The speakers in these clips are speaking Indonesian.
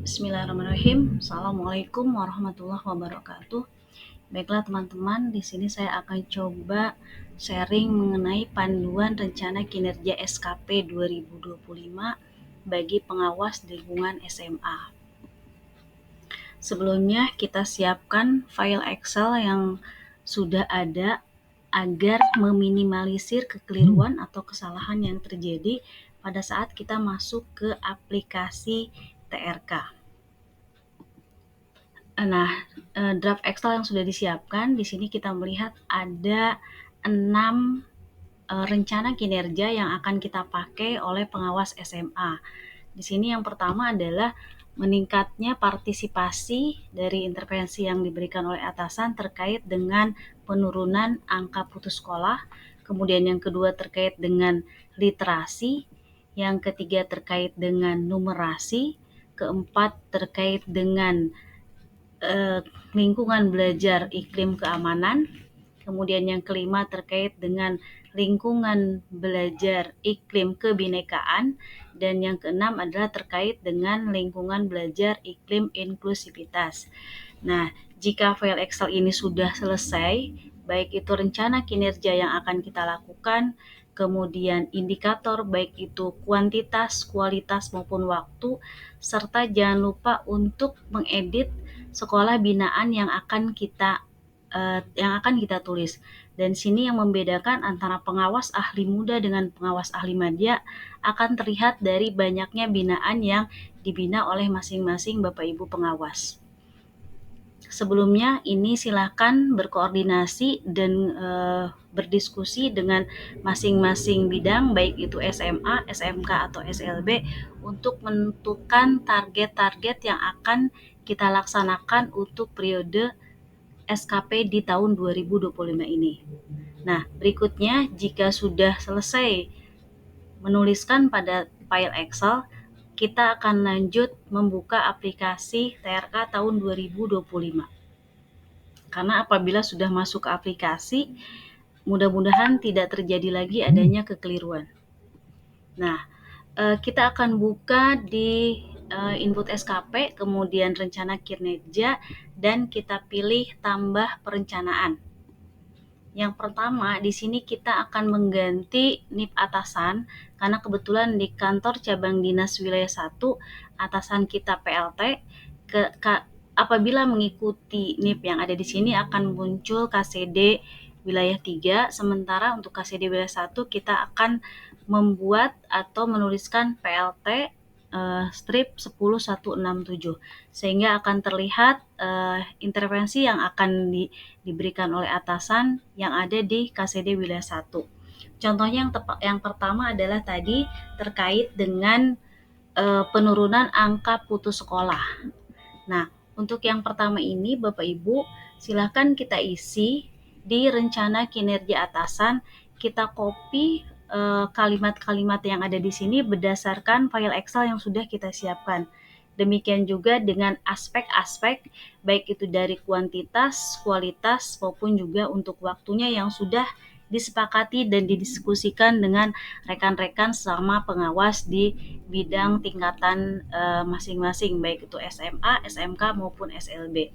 Bismillahirrahmanirrahim. Assalamualaikum warahmatullahi wabarakatuh. Baiklah teman-teman, di sini saya akan coba sharing mengenai panduan rencana kinerja SKP 2025 bagi pengawas lingkungan SMA. Sebelumnya kita siapkan file Excel yang sudah ada agar meminimalisir kekeliruan atau kesalahan yang terjadi pada saat kita masuk ke aplikasi TRK. Nah, draft Excel yang sudah disiapkan, di sini kita melihat ada 6 rencana kinerja yang akan kita pakai oleh pengawas SMA. Di sini yang pertama adalah meningkatnya partisipasi dari intervensi yang diberikan oleh atasan terkait dengan penurunan angka putus sekolah. Kemudian yang kedua terkait dengan literasi, yang ketiga terkait dengan numerasi, keempat terkait dengan lingkungan belajar iklim keamanan, kemudian yang kelima terkait dengan lingkungan belajar iklim kebinekaan, dan yang keenam adalah terkait dengan lingkungan belajar iklim inklusivitas. Nah, jika file Excel ini sudah selesai, baik itu rencana kinerja yang akan kita lakukan, kemudian indikator baik itu kuantitas, kualitas maupun waktu, serta jangan lupa untuk mengedit sekolah binaan yang akan kita tulis. Dan sini yang membedakan antara pengawas ahli muda dengan pengawas ahli madya akan terlihat dari banyaknya binaan yang dibina oleh masing-masing Bapak Ibu pengawas. Sebelumnya ini silakan berkoordinasi dan berdiskusi dengan masing-masing bidang baik itu SMA, SMK atau SLB untuk menentukan target-target yang akan kita laksanakan untuk periode SKP di tahun 2025 ini. Nah, berikutnya jika sudah selesai menuliskan pada file Excel, kita akan lanjut membuka aplikasi TRK tahun 2025. Karena apabila sudah masuk ke aplikasi, mudah-mudahan tidak terjadi lagi adanya kekeliruan. Nah, kita akan buka di input SKP, kemudian rencana kinerja, dan kita pilih tambah perencanaan. Yang pertama, di sini kita akan mengganti NIP atasan, karena kebetulan di kantor cabang dinas wilayah 1, atasan kita PLT, apabila mengikuti NIP yang ada di sini akan muncul KCD wilayah 3, sementara untuk KCD wilayah 1 kita akan membuat atau menuliskan PLT strip 10167, sehingga akan terlihat intervensi yang akan diberikan oleh atasan yang ada di KCD wilayah 1. Contohnya yang pertama adalah tadi terkait dengan penurunan angka putus sekolah. Nah, untuk yang pertama ini Bapak Ibu silakan kita isi di rencana kinerja atasan, kita copy kalimat-kalimat yang ada di sini berdasarkan file Excel yang sudah kita siapkan. Demikian juga dengan aspek-aspek baik itu dari kuantitas, kualitas maupun juga untuk waktunya yang sudah disepakati dan didiskusikan dengan rekan-rekan sama pengawas di bidang tingkatan masing-masing baik itu SMA, SMK maupun SLB.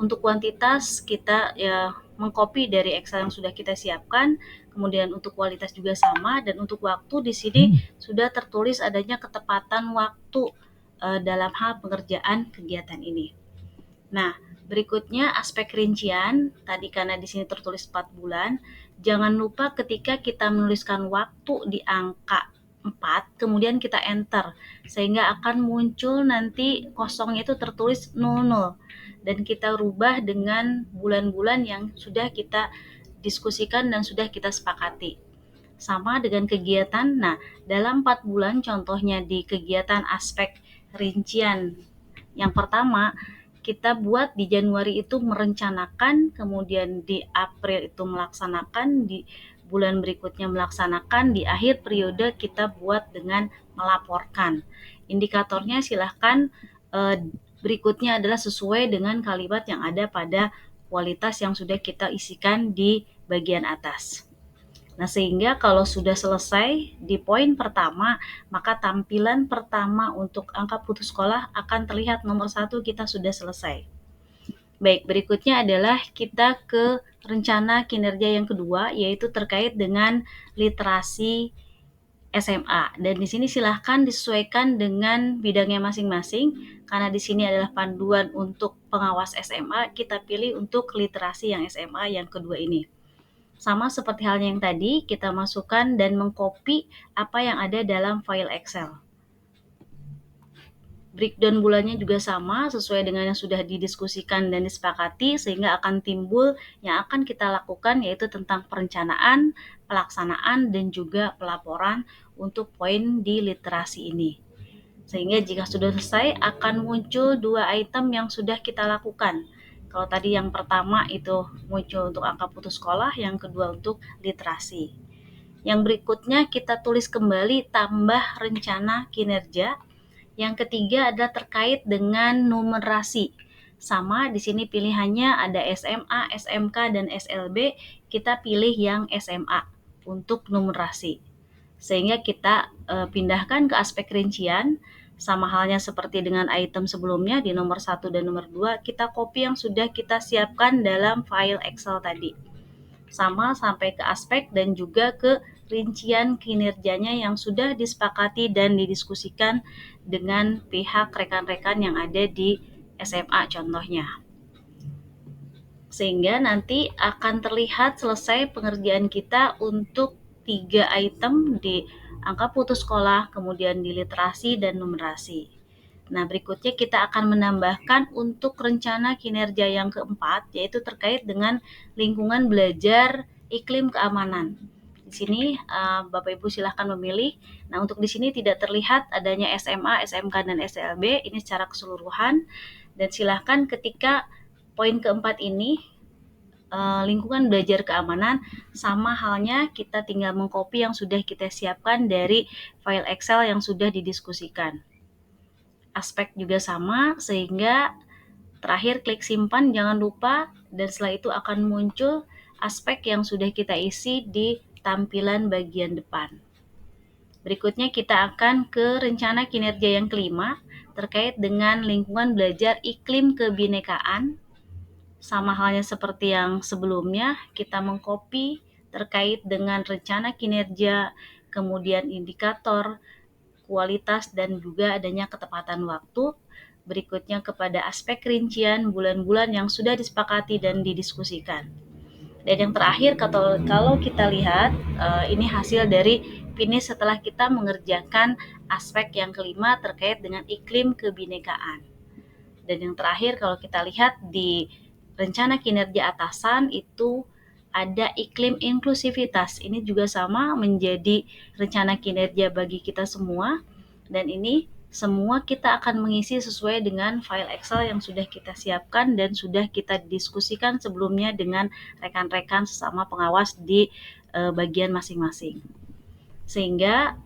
Untuk kuantitas kita ya mengcopy dari Excel yang sudah kita siapkan, kemudian untuk kualitas juga sama, dan untuk waktu di sini sudah tertulis adanya ketepatan waktu dalam hal pengerjaan kegiatan ini. Nah, berikutnya aspek rincian, tadi karena di sini tertulis 4 bulan, jangan lupa ketika kita menuliskan waktu di angka 4, kemudian kita enter, sehingga akan muncul nanti kosongnya itu tertulis 00, dan kita rubah dengan bulan-bulan yang sudah kita diskusikan dan sudah kita sepakati. Sama dengan kegiatan, nah dalam 4 bulan contohnya di kegiatan aspek rincian yang pertama, kita buat di Januari itu merencanakan, kemudian di April itu melaksanakan, di bulan berikutnya melaksanakan, di akhir periode kita buat dengan melaporkan. Indikatornya silahkan berikutnya adalah sesuai dengan kalimat yang ada pada kualitas yang sudah kita isikan di bagian atas. Nah, sehingga kalau sudah selesai di poin pertama, maka tampilan pertama untuk angka putus sekolah akan terlihat nomor 1 kita sudah selesai. Baik, berikutnya adalah kita ke rencana kinerja yang kedua, yaitu terkait dengan literasi SMA. Dan di sini silahkan disesuaikan dengan bidangnya masing-masing, karena di sini adalah panduan untuk pengawas SMA, kita pilih untuk literasi yang SMA yang kedua ini. Sama seperti halnya yang tadi, kita masukkan dan mengcopy apa yang ada dalam file Excel. Breakdown bulannya juga sama, sesuai dengan yang sudah didiskusikan dan disepakati, sehingga akan timbul yang akan kita lakukan, yaitu tentang perencanaan, pelaksanaan, dan juga pelaporan untuk poin di literasi ini. Sehingga jika sudah selesai, akan muncul 2 item yang sudah kita lakukan. Kalau tadi yang pertama itu muncul untuk angka putus sekolah, yang kedua untuk literasi. Yang berikutnya kita tulis kembali tambah rencana kinerja. Yang ketiga adalah terkait dengan numerasi. Sama, di sini pilihannya ada SMA, SMK, dan SLB. Kita pilih yang SMA untuk numerasi. Sehingga kita pindahkan ke aspek rincian, sama halnya seperti dengan item sebelumnya di nomor 1 dan nomor 2, kita copy yang sudah kita siapkan dalam file Excel tadi. Sama sampai ke aspek dan juga ke rincian kinerjanya yang sudah disepakati dan didiskusikan dengan pihak rekan-rekan yang ada di SMA contohnya. Sehingga nanti akan terlihat selesai pengerjaan kita untuk 3 item di angka putus sekolah, kemudian di literasi dan numerasi. Nah, berikutnya kita akan menambahkan untuk rencana kinerja yang keempat, yaitu terkait dengan lingkungan belajar iklim keamanan. Di sini Bapak Ibu silahkan memilih. Nah, untuk di sini tidak terlihat adanya SMA, SMK, dan SLB, ini secara keseluruhan. Dan silahkan ketika poin keempat ini, lingkungan belajar keamanan, sama halnya kita tinggal mengcopy yang sudah kita siapkan dari file Excel yang sudah didiskusikan. Aspek juga sama, sehingga terakhir klik simpan, jangan lupa, dan setelah itu akan muncul aspek yang sudah kita isi di tampilan bagian depan. Berikutnya kita akan ke rencana kinerja yang kelima, terkait dengan lingkungan belajar iklim kebinekaan. Sama halnya seperti yang sebelumnya, kita mengcopy terkait dengan rencana kinerja, kemudian indikator, kualitas, dan juga adanya ketepatan waktu. Berikutnya kepada aspek rincian bulan-bulan yang sudah disepakati dan didiskusikan. Dan yang terakhir, kalau kita lihat, ini hasil dari finish setelah kita mengerjakan aspek yang kelima terkait dengan iklim kebinekaan. Dan yang terakhir, kalau kita lihat di rencana kinerja atasan itu ada iklim inklusivitas. Ini juga sama menjadi rencana kinerja bagi kita semua. Dan ini semua kita akan mengisi sesuai dengan file Excel yang sudah kita siapkan dan sudah kita diskusikan sebelumnya dengan rekan-rekan sesama pengawas di bagian masing-masing. Sehingga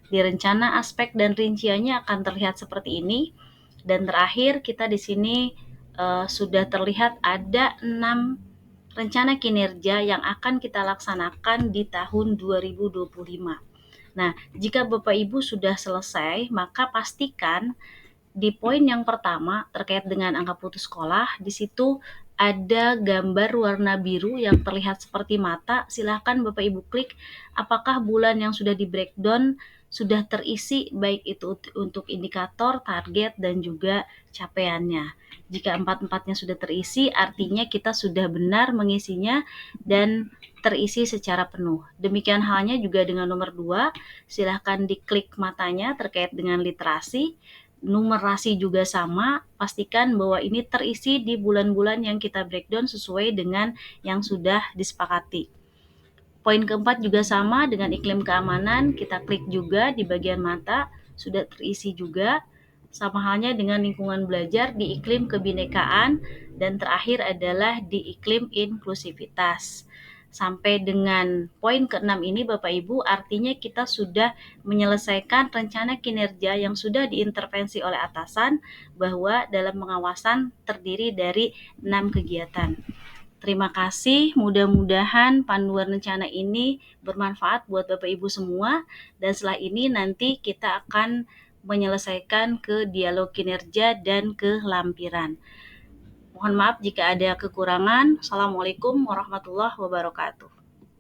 di rencana aspek dan rinciannya akan terlihat seperti ini. Dan terakhir kita di sini sudah terlihat ada 6 rencana kinerja yang akan kita laksanakan di tahun 2025. Nah, jika Bapak Ibu sudah selesai, maka pastikan di poin yang pertama terkait dengan angka putus sekolah, di situ ada gambar warna biru yang terlihat seperti mata. Silahkan Bapak Ibu klik apakah bulan yang sudah di breakdown sudah terisi, baik itu untuk indikator, target, dan juga capaiannya. Jika empat-empatnya sudah terisi, artinya kita sudah benar mengisinya dan terisi secara penuh. Demikian halnya juga dengan nomor 2, silahkan diklik matanya terkait dengan literasi. Numerasi juga sama, pastikan bahwa ini terisi di bulan-bulan yang kita breakdown sesuai dengan yang sudah disepakati. Poin keempat juga sama dengan iklim keamanan, kita klik juga di bagian mata, sudah terisi juga. Sama halnya dengan lingkungan belajar di iklim kebinekaan, dan terakhir adalah di iklim inklusivitas. Sampai dengan poin ke-6 ini Bapak Ibu, artinya kita sudah menyelesaikan rencana kinerja yang sudah diintervensi oleh atasan, bahwa dalam pengawasan terdiri dari 6 kegiatan. Terima kasih, mudah-mudahan panduan rencana ini bermanfaat buat Bapak Ibu semua, dan setelah ini nanti kita akan menyelesaikan ke dialog kinerja dan ke lampiran. Mohon maaf jika ada kekurangan. Assalamualaikum warahmatullahi wabarakatuh.